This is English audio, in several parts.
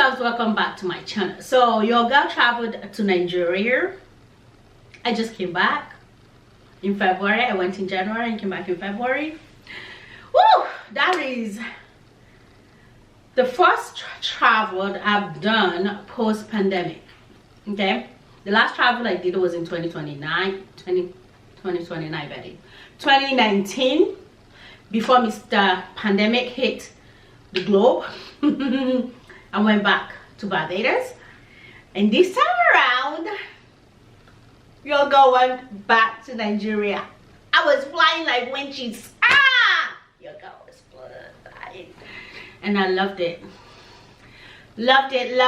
loves, welcome back to my channel. So your girl traveled to Nigeria. I just came back in February. I went in January and came back in February. Woo! That is the first travel I've done post-pandemic. Okay, the last travel I did was in 2019, before Mr. Pandemic hit the globe. I went back to Barbados, and this time around your girl went back to Nigeria. I was flying like winches. Your girl was flying, and I loved it. Loved it.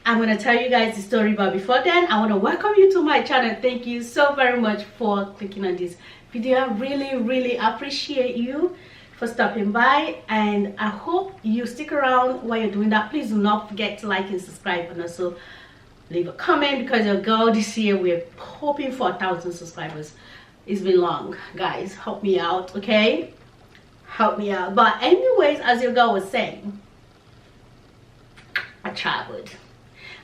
I'm gonna tell you guys the story, but before then I want to welcome you to my channel. Thank you so very much for clicking on this video. I really appreciate you for stopping by, and I hope you stick around while you're doing that. Please do not forget to like and subscribe, and also leave a comment, because your girl this year we're hoping for 1,000 subscribers. It's been long, guys. Help me out, okay? Help me out. But anyways, as your girl was saying, I traveled,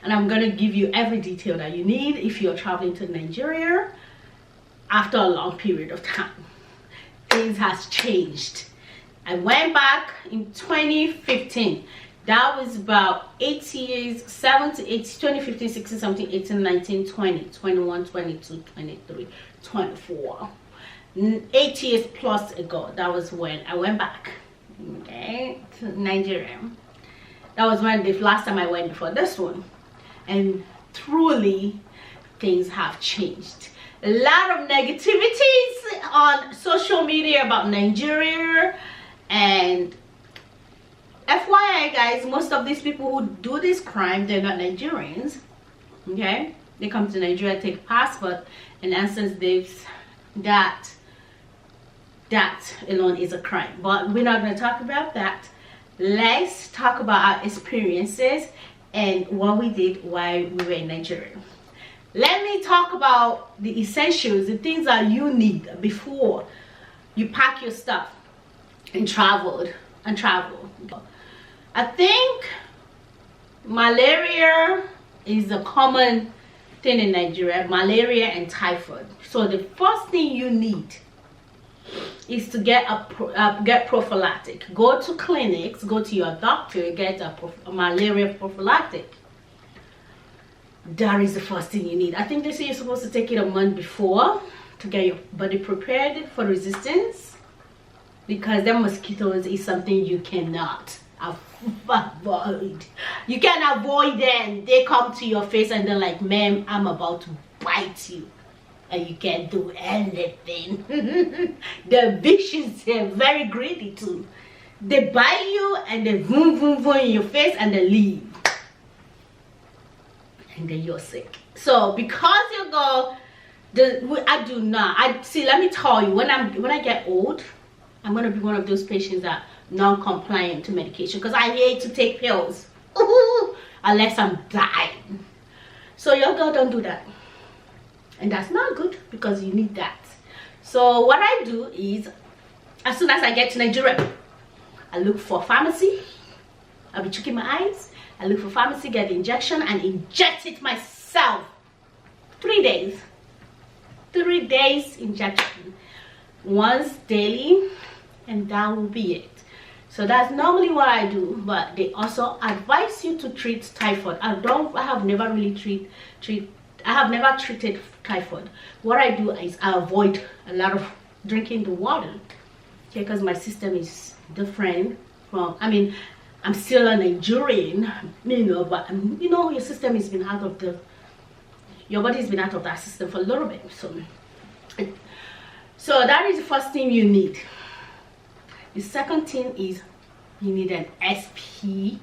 and I'm gonna give you every detail that you need if you're traveling to Nigeria after a long period of time. Things has changed. I went back in 2015. That was about 8 years, 7 to 8, 2015, 16, 17, 18, 19, 20, 21, 22, 23, 24. 8 years plus ago, that was when I went back, okay, to Nigeria. That was when the last time I went before this one. And truly, things have changed. A lot of negativities on social media about Nigeria, and FYI guys, most of these people who do this crime, they're not Nigerians, okay? They come to Nigeria, take passport, and essence that alone is a crime. But we're not going to talk about that. Let's talk about our experiences and what we did while we were in Nigeria. Let me talk about the essentials, the things that you need before you pack your stuff and travel. I think malaria is a common thing in Nigeria. Malaria and typhoid. So the first thing you need is to get get prophylactic. Go to clinics, go to your doctor, get a malaria prophylactic. That is the first thing you need. I think they say you're supposed to take it a month before to get your body prepared for resistance, because the mosquitoes is something you cannot avoid. You can avoid them. They come to your face and they're like, ma'am, I'm about to bite you, and you can't do anything. The vicious, they're very greedy too. They bite you and they vroom in your face and they leave, and then you're sick. So because you go, I do not. Let me tell you, when I get old, I'm gonna be one of those patients that non-compliant to medication, because I hate to take pills unless I'm dying. So your girl don't do that, and that's not good, because you need that. So what I do is, as soon as I get to Nigeria, I look for pharmacy. I'll be checking my eyes. I look for pharmacy, get the injection, and inject it myself. 3 days. 3 days injection, once daily, and that will be it. So that's normally what I do. But they also advise you to treat typhoid. I have never treated typhoid. What I do is I avoid a lot of drinking the water, okay, because my system is different from, I mean, I'm still a Nigerian, you know, but you know, your system has been out of your body's been out of that system for a little bit. So that is the first thing you need. The second thing is you need an SPF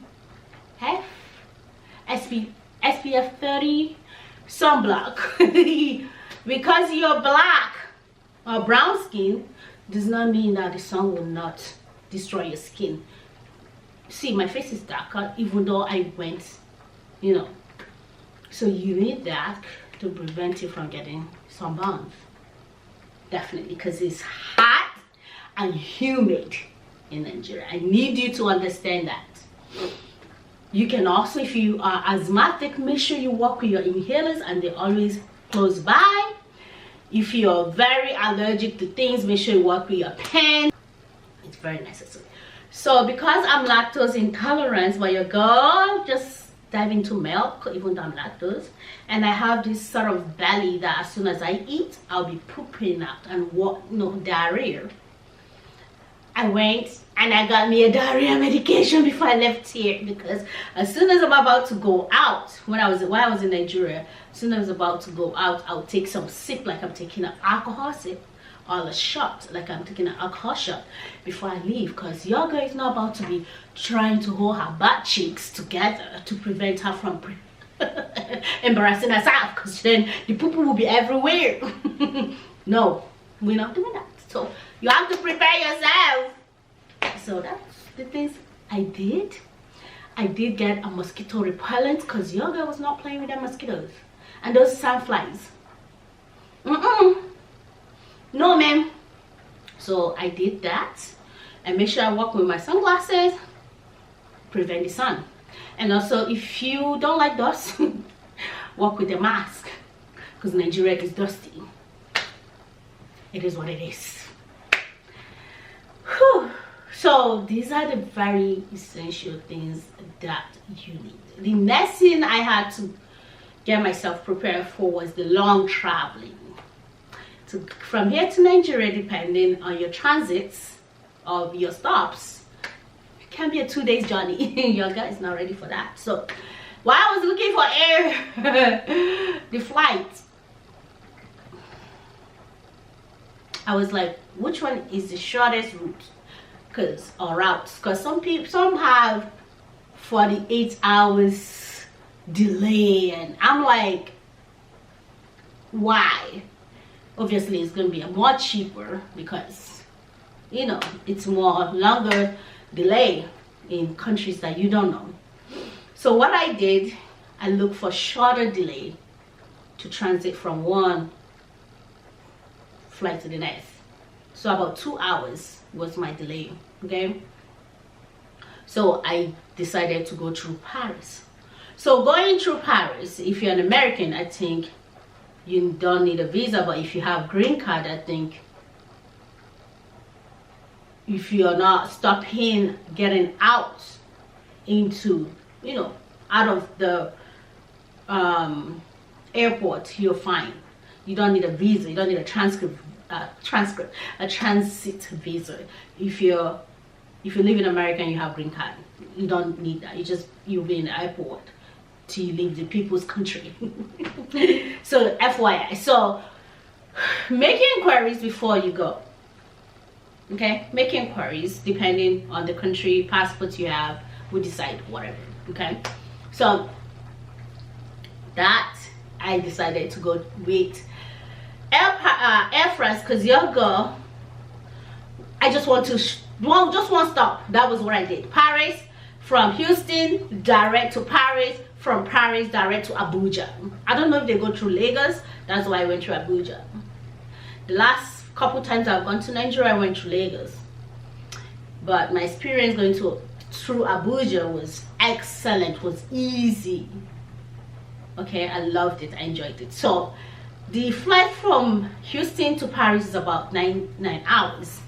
30 sunblock. Because you're black or brown skin does not mean that the sun will not destroy your skin. See, my face is darker even though I went, you know. So you need that to prevent you from getting sunburn. Definitely, because it's hot and humid in Nigeria. I need you to understand that. You can also, if you are asthmatic, make sure you walk with your inhalers and they're always close by. If you're very allergic to things, make sure you walk with your pen. It's very necessary. So because I'm lactose intolerant, but your girl just dive into milk, even though I'm lactose, and I have this sort of belly that as soon as I eat, I'll be pooping out and diarrhea. I went and I got me a diarrhea medication before I left here, because as soon as I'm about to go out, when I was in Nigeria, as soon as I was about to go out, I'll take some sip like I'm taking an alcohol sip, or a shot like I'm taking an alcohol shot before I leave, because your girl is not about to be trying to hold her butt cheeks together to prevent her from embarrassing herself, because then the poo poo will be everywhere. No, we're not doing that. So you have to prepare yourself. So that's the things I did. I did get a mosquito repellent, because your girl was not playing with them mosquitoes and those sandflies. No, ma'am. So I did that. And make sure I walk with my sunglasses, prevent the sun. And also, if you don't like dust, walk with a mask, because Nigeria is dusty. It is what it is. Whew. So these are the very essential things that you need. The next thing I had to get myself prepared for was the long traveling. From here to Nigeria, depending on your transits of your stops, it can be a 2 days journey. Your guy is not ready for that. So while I was looking for the flight, I was like, which one is the shortest route? Because some have 48 hours delay, and I'm like, why? Obviously it's going to be a more cheaper, because you know it's more longer delay in countries that you don't know. So what I did, I looked for shorter delay to transit from one flight to the next. So about 2 hours was my delay. Okay, so I decided to go through Paris. So going through Paris, if you're an American, I think you don't need a visa, but if you have green card, I think if you're not stopping getting out into, you know, out of the airport, you're fine. You don't need a visa, you don't need a transit visa. If you live in America and you have green card, you don't need that. You'll be in the airport till you leave the people's country. So FYI, so make inquiries before you go. Okay, make inquiries depending on the country passport you have. We decide whatever. Okay, so that I decided to go with Air France, because your girl, I just want one stop. That was what I did. Paris, from Houston direct to Paris, from Paris direct to Abuja. I don't know if they go through Lagos. That's why I went through Abuja. The last couple times I've gone to Nigeria, I went through Lagos, but my experience going through Abuja was excellent, was easy. Okay, I loved it, I enjoyed it. So the flight from Houston to Paris is about nine hours.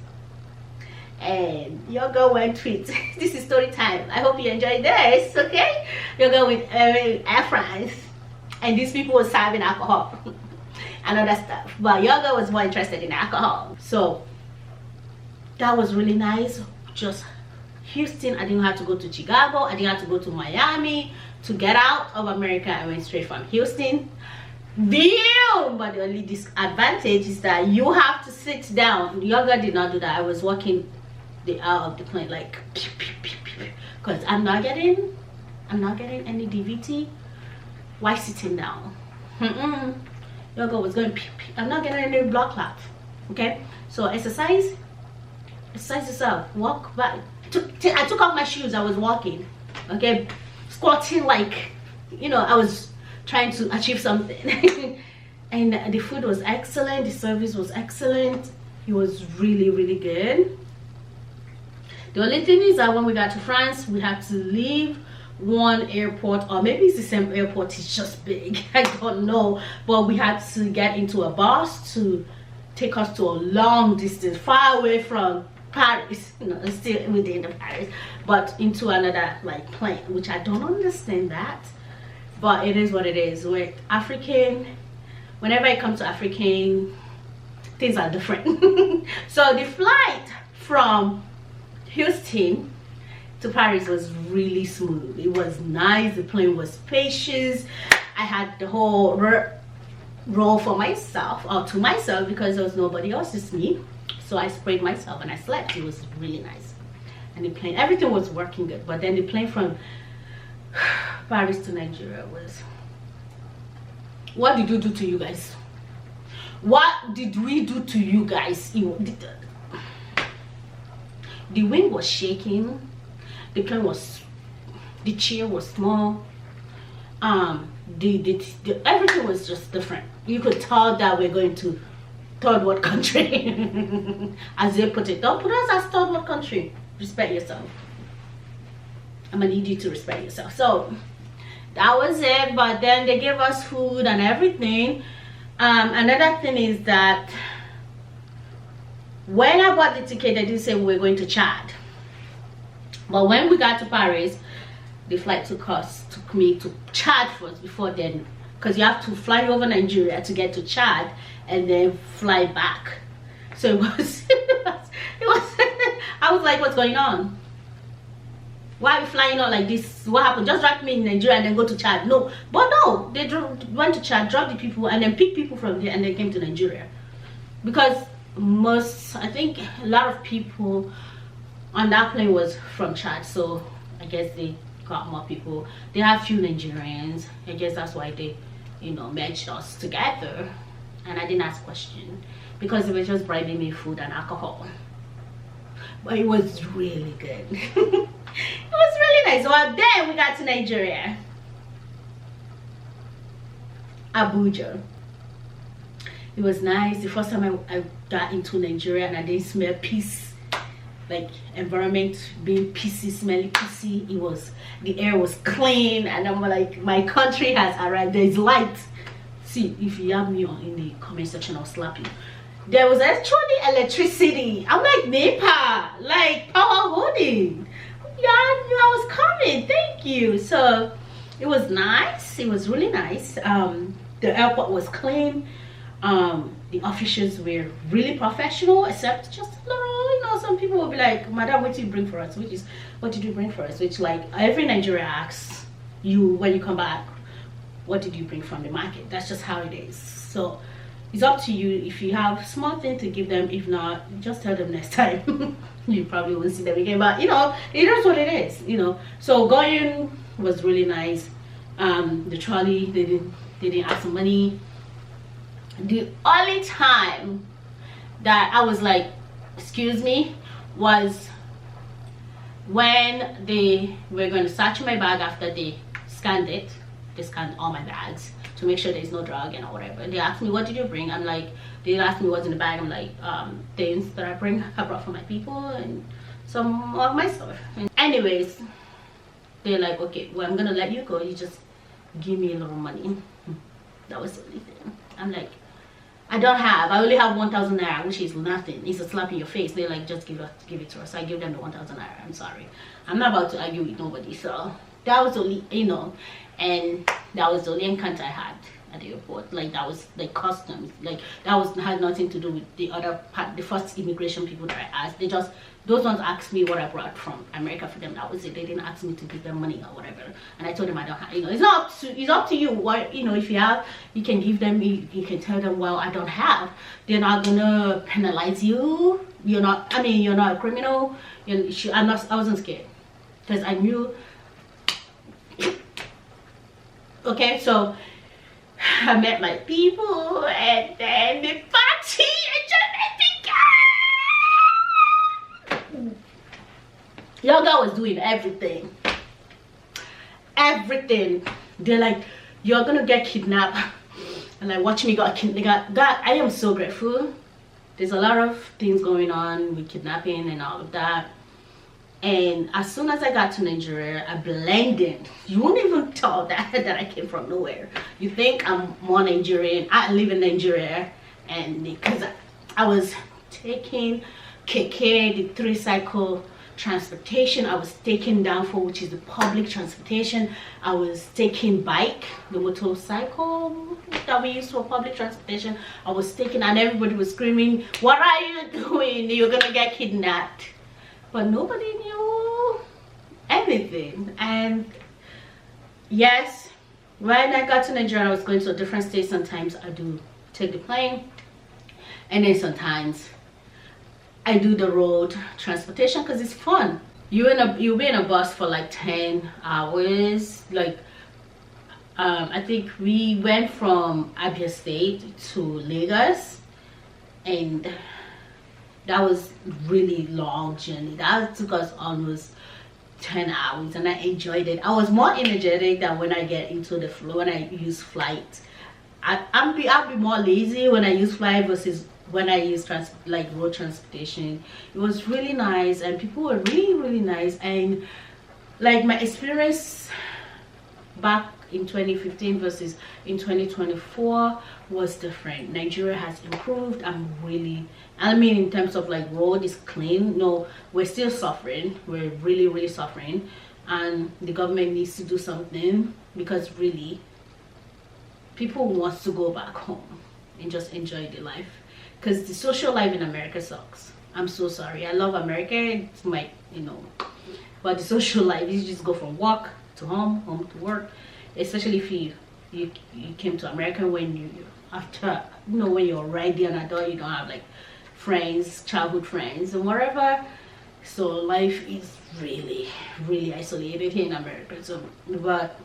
And your girl went with this is story time. I hope you enjoyed this. Okay, your girl with Air France, and these people were serving alcohol and other stuff, but your girl was more interested in alcohol. So that was really nice. Just Houston, I didn't have to go to Chicago, I didn't have to go to Miami to get out of America. I went straight from Houston. But the only disadvantage is that you have to sit down. Your girl did not do that. I was walking the out of the plane like, because I'm not getting any DVT. Why sitting down? Your girl was going, I'm not getting any blood clot. Okay, so exercise yourself. Walk back. I took off my shoes. I was walking. Okay, squatting like, you know, I was trying to achieve something. And the food was excellent, the service was excellent. It was really, really good. The only thing is that when we got to France, we had to leave one airport, or maybe it's the same airport, it's just big. I don't know, but we had to get into a bus to take us to a long distance, far away from Paris, you know, it's still within the Paris, but into another like plane, which I don't understand that, but it is what it is. With African, whenever it comes to African, things are different. So the flight from Houston to Paris was really smooth. It was nice. The plane was spacious. I had the whole row for myself, or to myself, because there was nobody else, just me. So I sprayed myself and I slept. It was really nice. And the plane, everything was working good. But then the plane from Paris to Nigeria was, what did you do to you guys? What did we do to you guys? The wind was shaking. The plane was, the chair was small. Everything was just different. You could tell that we're going to third world country. As they put it, don't put us as third world country. Respect yourself. I'm gonna need you to respect yourself. So that was it. But then they gave us food and everything. Another thing is that when I bought the ticket, they did say we were going to Chad. But when we got to Paris, the flight took me to Chad first before then, because you have to fly over Nigeria to get to Chad and then fly back. So it was I was like, what's going on? Why are we flying out like this? What happened? Just drop me in Nigeria and then go to Chad? No, but no, they went to Chad, dropped the people, and then picked people from there and then came to Nigeria. Because I think a lot of people on that plane was from Chad, so I guess they got more people. They have few Nigerians. I guess that's why they, you know, merged us together. And I didn't ask question because they were just bribing me food and alcohol. But it was really good. It was really nice. So then we got to Nigeria, Abuja. It was nice. The first time I got into Nigeria and I didn't smell peace, like environment being peacey, smelly peacey. It was, the air was clean, and I'm like, my country has arrived. There's light. See, if you have me in the comment section, I'll slap you. There was actually electricity. I'm like, NEPA, like power holding. Yeah, I knew I was coming. Thank you. So it was nice. It was really nice. The airport was clean. The officials were really professional, except just a little, you know, some people will be like, madam, what did you bring for us? Which is, what did you bring for us? Which, like, every Nigerian asks you when you come back, what did you bring from the market? That's just how it is. So it's up to you. If you have small thing to give them, if not, just tell them next time. You probably won't see them again, but you know, it is what it is, you know. So going was really nice. The trolley, they didn't ask for money. The only time that I was like, excuse me, was when they were going to search my bag after they scanned it. They scanned all my bags to make sure there's no drug and whatever. They asked me, what did you bring? I'm like, they asked me what's in the bag. I'm like, things that I brought for my people and some of my stuff. And anyways, they're like, okay, well, I'm gonna let you go. You just give me a little money. That was the only thing. I'm like, I only have 1,000 naira, which is nothing. It's a slap in your face. They're like, just give it to us. So I give them the 1,000 naira. I'm sorry, I'm not about to argue with nobody. So that was the only, you know, and that was the only encounter I had at the airport. Like, that was like customs, like that had nothing to do with the other part, the first immigration people that I asked. They just, those ones asked me what I brought from America for them. That was it. They didn't ask me to give them money or whatever, and I told them I don't have, you know, it's up to you. What, you know, if you have, you can give them, you can tell them, well, I don't have. They're not gonna penalize you. You're not, I mean, you're not a criminal. I wasn't scared because I knew. Okay, so I met my people, and then the party began. Your girl was doing everything. They're like, you're gonna get kidnapped, and like, watch me get kidnapped. God, I am so grateful. There's a lot of things going on with kidnapping and all of that. And as soon as I got to Nigeria, I blended. You won't even tell that I came from nowhere. You think I'm more Nigerian. I live in Nigeria, and because I was taking keke, the 3-cycle transportation, I was taking downfall, which is the public transportation. I was taking bike, the motorcycle that we use for public transportation. I was taking, and everybody was screaming, "What are you doing? You're gonna get kidnapped." But nobody knew anything. And yes, when I got to Nigeria, I was going to a different state. Sometimes I do take the plane, and then sometimes I do the road transportation because it's fun. You'll be in a bus for like 10 hours. Like I think we went from Abia State to Lagos, and that was really long journey. That took us almost 10 hours, and I enjoyed it. I was more energetic than when I get into the flow when I use flight. I'll be more lazy when I use flight versus when I use like road transportation. It was really nice, and people were really nice. And like my experience back in 2015 versus in 2024 was different. Nigeria has improved. I mean, in terms of like road is clean. No, we're still suffering. We're really suffering, and the government needs to do something, because really people want to go back home and just enjoy their life, because the social life in America sucks. I'm so sorry. I love America. It's my, but the social life, you just go from work to home, home to work. Especially if you came to America when you after when you're already an adult, you don't have like friends, childhood friends and whatever. So life is really isolated here in America. So, but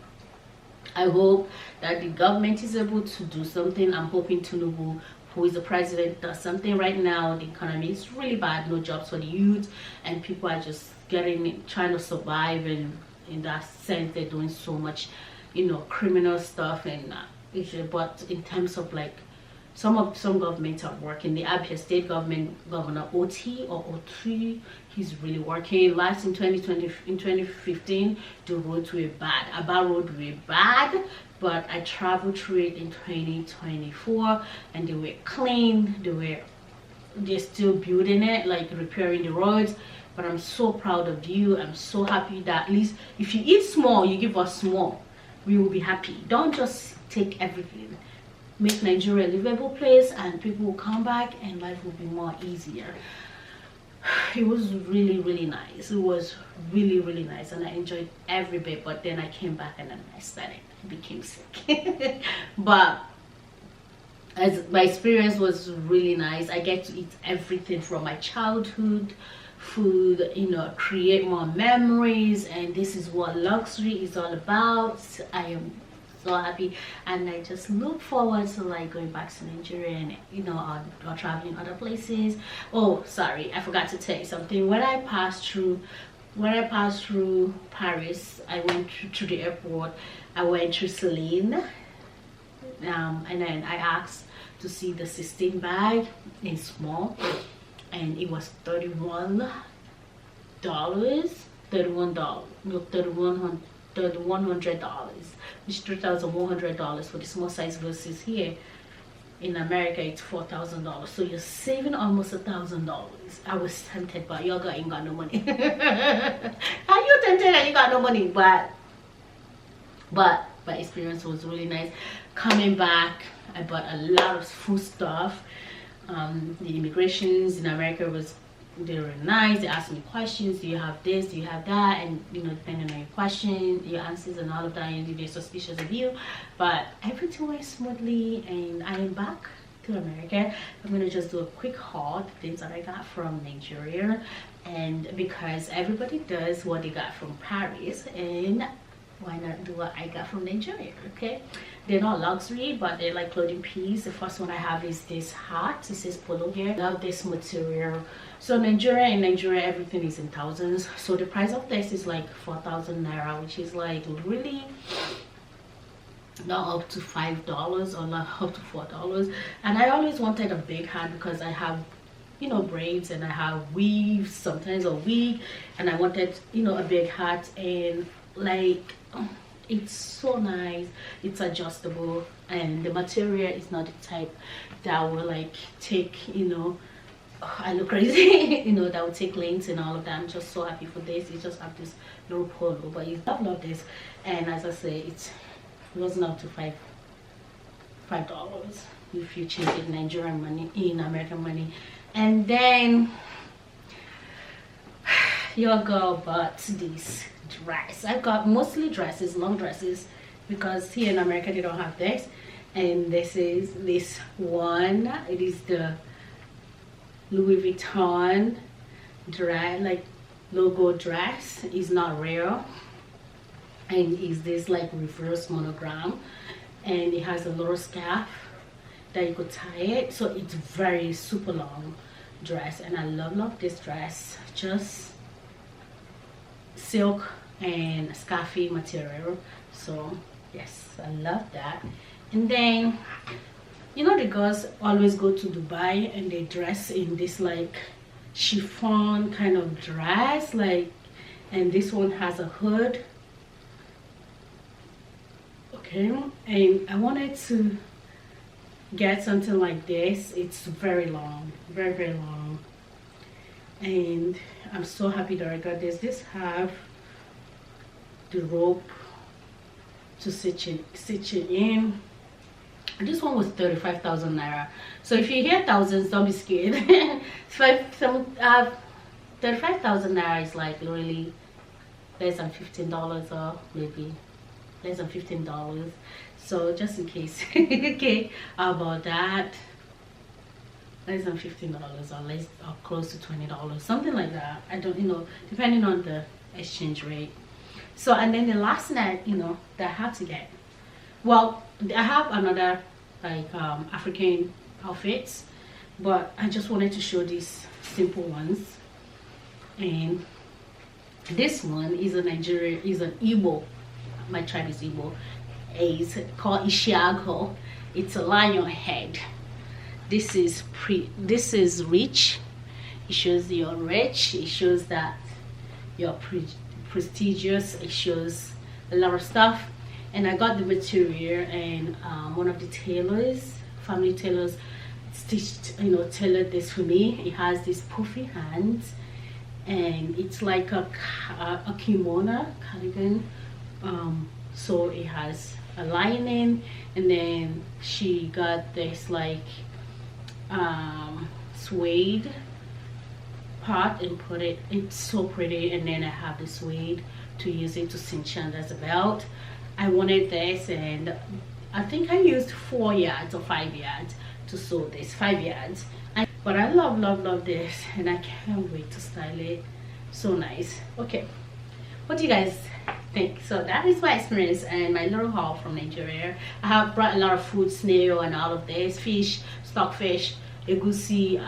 I hope that the government is able to do something. I'm hoping Tinubu, who is the president, does something. Right now the economy is really bad, no jobs for the youth, and people are just trying to survive, and in that sense they're doing so much criminal stuff. And but in terms of like some governments are working. The Abia State government, Governor Oti, he's really working. Last in 2015, the roads were bad. Aba road were bad, but I traveled through it in 2024, and they were clean. They're still building it, like repairing the roads. But I'm so proud of you. I'm so happy that at least if you eat small, you give us small, we will be happy. Don't just take everything. Make Nigeria a livable place, and people will come back and life will be more easier. It was really nice. It was really nice, and I enjoyed every bit. But then I came back and then I became sick. But as my experience was really nice. I get to eat everything from my childhood food, create more memories, and this is what luxury is all about. I am so happy, and I just look forward to like going back to Nigeria and or traveling other places. Oh, sorry, I forgot to tell you something. When I passed through Paris, I went to the airport. I went through Celine, and then I asked to see the 16 bag in small, and it was $31, $3,100, which is $3,100 for the small size, versus here in America it's $4,000. So you're saving almost $1,000. I was tempted, but y'all ain't got no money. Are you tempted and you got no money? But my experience was really nice. Coming back, I bought a lot of food stuff. The immigrations in America they were nice. They asked me questions. Do you have this? Do you have that? And depending on your question, your answers and all of that, they're suspicious of you. But everything went smoothly, and I am back to America. I'm gonna just do a quick haul, the things that I got from Nigeria, and because everybody does what they got from Paris, and why not do what I got from Nigeria? Okay, they're not luxury, but they're like clothing piece. The first one I have is this hat. It says polo here. I love this material. So in Nigeria everything is in thousands, so the price of this is like 4,000 naira, which is like really not up to $5 or not up to $4. And I always wanted a big hat because I have you know, braids, and I have weaves, sometimes a wig, and I wanted, you know, a big hat, and like it's so nice, it's adjustable, and the material is not the type that will like take, you know, I look crazy, you know, that would take lengths and all of that. I'm just so happy for this. It just have this little polo, but I love this. And as I say, it wasn't up to $5 if you change it Nigerian money in American money. And then your girl bought this dress. I got mostly dresses, long dresses, because here in America they don't have this. And this is this one. It is the Louis Vuitton dress, like logo dress. Is not rare, and is this like reverse monogram, and it has a little scarf that you could tie it, so it's very super long dress, and I love this dress. Just silk and scarfy material, so yes, I love that. And then, you know, the girls always go to Dubai and they dress in this like chiffon kind of dress, like, and this one has a hood. Okay, and I wanted to get something like this. It's very long, very long, and I'm so happy that I got this. This have the rope to stitch it in. This one was 35,000 naira. So if you hear thousands, don't be scared. 35,000 naira is like really less than $15, or maybe less than $15. So just in case, okay, about that, less than $15 or less, or close to $20, something like that. I don't, you know, depending on the exchange rate. So, and then the last thing you know, that I have to get, well, I have another like African outfits, but I just wanted to show these simple ones. And this one is a Nigerian, is an Igbo. My tribe is Igbo. It's called Ishiago. It's a lion head. This is rich. It shows you're rich. It shows that you're prestigious. It shows a lot of stuff. And I got the material, and one of the tailors, family tailors, stitched, you know, tailored this for me. It has these puffy hands, and it's like a kimono cardigan. So it has a lining, and then she got this like suede part and put it. It's so pretty. And then I have the suede to use it to cinch on as a belt. I wanted this, and I think I used 4 yards or 5 yards to sew this, 5 yards. But I love this, and I can't wait to style it. So nice. Okay, what do you guys think? So that is my experience and my little haul from Nigeria. I have brought a lot of food, snail and all of this, fish, stockfish, egusi,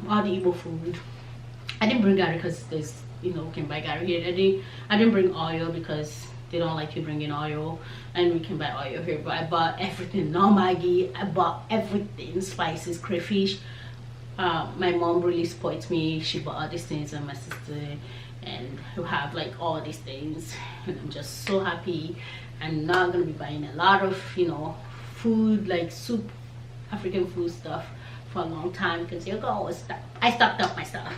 all the Igbo food. I didn't bring gari because there's, you know, we can buy gari here. I didn't bring oil because they don't like you bringing oil, and we can buy oil here. But I bought everything, no Maggi, I bought everything, spices, crayfish. My mom really spoiled me. She bought all these things, and my sister, and who have like all these things, and I'm just so happy. I'm not gonna be buying a lot of, you know, food like soup, African food stuff for a long time, because you're gonna always stock. I stocked up my stuff.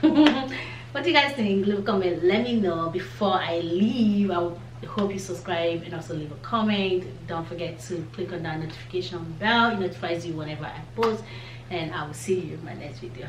What do you guys think? Leave a comment, let me know. Before I leave, I hope you subscribe and also leave a comment. Don't forget to click on that notification bell. It notifies you whenever I post, and I will see you in my next video.